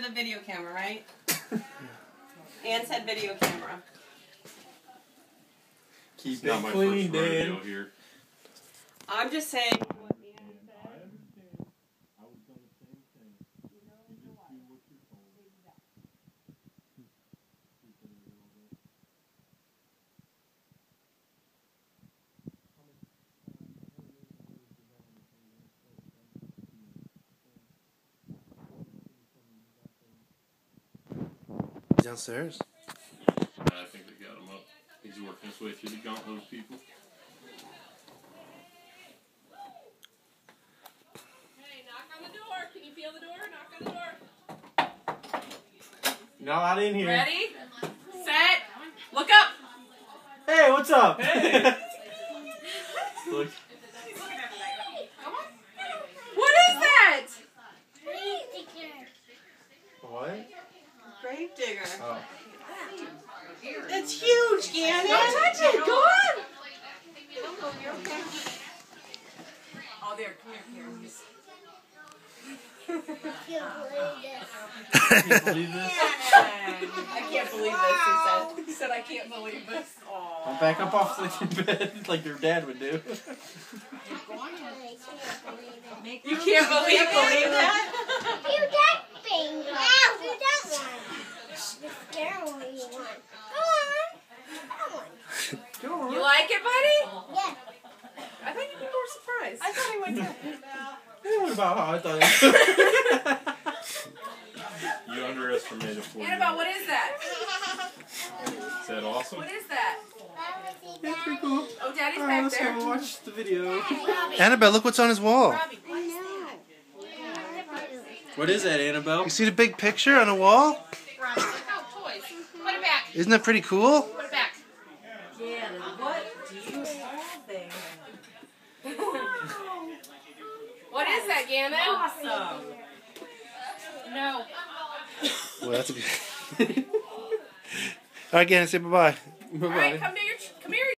the video camera, right? Ann said video camera. Keep it clean, Dan. Here. I'm just saying what Ann said. I understand. I would have done the same thing. You just do what you're told. Downstairs? I think they got him up. He's working his way through the gauntlet of people. Hey, knock on the door. Can you feel the door? Knock on the door. Not in here. Ready? Set. Look up. Hey, what's up? Hey. Look. What is that? What? Grave digger. Oh. It's huge, Gannon. Don't touch it. Go on. You're okay. Oh, there. Come here. I can't believe this. I can't believe this, he said I can't believe this. Aww. I'll back up off the bed like your dad would do. You can't believe that? Do that thing. Ow, do that one. The scary one you want. Go on. You like it, buddy? Yeah. I think people were surprised. I thought he would too. What about how I thought it You underestimated a 4-year-old. Annabelle, what is that? Is that awesome? What is that? Yeah, pretty cool. Oh, Daddy's Alright, back let's there. go watch the video. Annabelle, look what's on his wall. Robbie, what is that? What is that, Annabelle? You see the big picture on the wall? Robbie, oh, toys. Put it back. Isn't that pretty cool? Put it back. Gannon, what do you have there? What is that, Gannon? Awesome. No. Well, that's a good. All right, again, say bye-bye. Bye-bye. All right, come down.